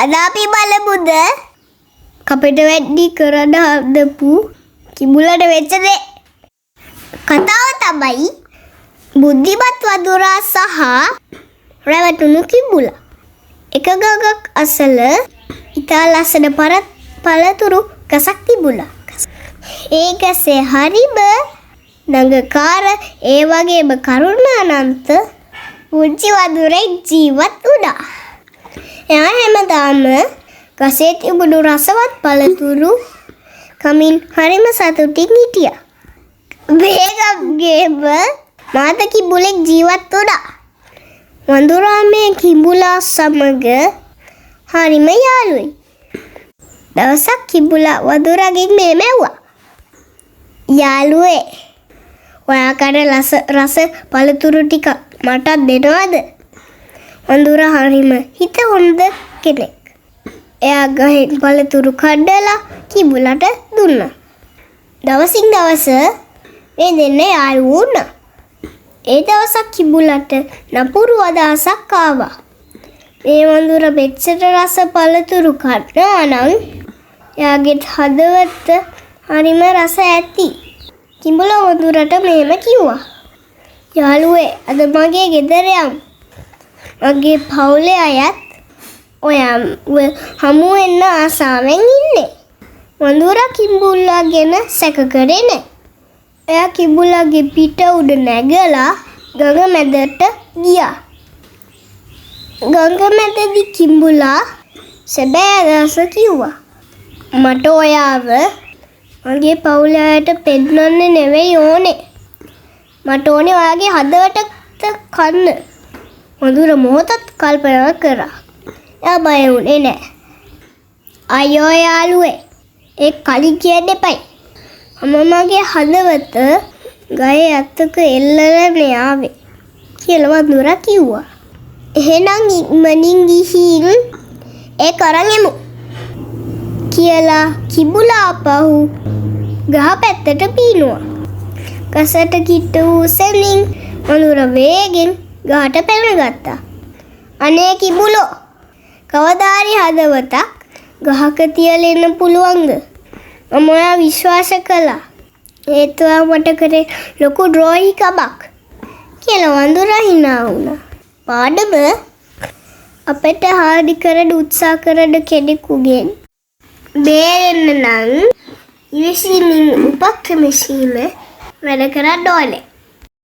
අද අපි බලමුද කපට වැඩි කරන හදපු කිඹුලට වෙච්ච දේ. කතාව තමයි බුද්ධිමත් වඳුරා සහ රැවටුණු කිඹුලා. එක ගඟක් අසල ඉතා ලස්සන පළතුරු ගසක් තිබුණා. ඒ ගසේ හරිම නඟකාර ඒ වගේම කරුණානන්ත පුංචි වඳුරෙක් ජීවත් වුණා. එයා හැමදාම ගසේ තිබුණු රසවත් පළතුරු කමින් හරිම සතුටින් හිටියා. වේගම්ගේම මාත කිඹුලෙක් ජීවත් වුණා. වඳුරා මේ කිඹුලා සමග හරිම යාළුවෙක්. දවසක් කිඹුලා වඳුරාගෙන් මෙහෙම ඇහුවා. යාළුවේ, ඔයා කන රස පළතුරු ටික මටත් දෙනවද? වඳුරා හරිම හිත හොඳ කෙනෙක්. එයා ගහෙන් පළතුරු කඩලා කිඹුලට දුන්නා. දවසින් දවස මේ දෙන්නා යාළු වුණා. ඒ දවසක් කිඹුලට නපුරු අදහසක් ආවා. මේ වඳුරා මෙච්චර රස පළතුරු කනවා නම් එයාගේ හදවත හරිම රස ඇති. කිඹුලා වඳුරට මෙහෙම කිව්වා. යාළුවේ, අද මගේ ගෙදර යමු. මගේ පවුලේ අයත් ඔයා හමු වෙන්න ආසාවෙන් ඉන්නේ. වඳුරා කිඹුලා ගැන සැක කරේ නැහැ. එයා කිඹුලාගේ පිට උඩ නැගලා ගඟ මැදට ගියා. ගඟ මැදදී කිඹුලා සැබෑ අදහස කිව්වා. මට ඔයාව මගේ පවුලේ අයට පෙන්නන්න නෙවෙයි ඕනේ. මට ඕනේ ඔයාගේ හදවතට කන්න. වඳුරා මොහොතක් කල්පනා කරා. එයා බය වුණේ නැහැ. අයියෝ යාළුවේ, ඒ කලින් කියන්න එපයි. මගේ හදවත ගහේ අතක එල්ලලා ආවේ කියලා වඳුරා කිව්වා. එහෙනම් ඉක්මනින් ගිහින් ඒ කරන් එමු කියලා කිඹුලා ආපහු ගහ පැත්තට පීනුවා. ගසට කිට්ටු වූ සෙමින් වඳුරා වේගෙන් ගහට පැනගත්තා. අනේ කිඹුලෝ, කවදාරි හදවතක් ගහක තියලා ඉන්න පුළුවන්ද? මම ඔයා විශ්වාස කළා. ඒත් ඔයා මට කරේ ලොකු ද්‍රෝහිකමක් කියලා වඳුරා hina වුණා. පාඩම අපිට හානි කරන්න උත්සාහ කරන කෙනෙකුගෙන් බේරෙන්න නම් ඉවසීමෙන් උපක්‍රමශීලීව වැඩ කරන්න ඕනේ.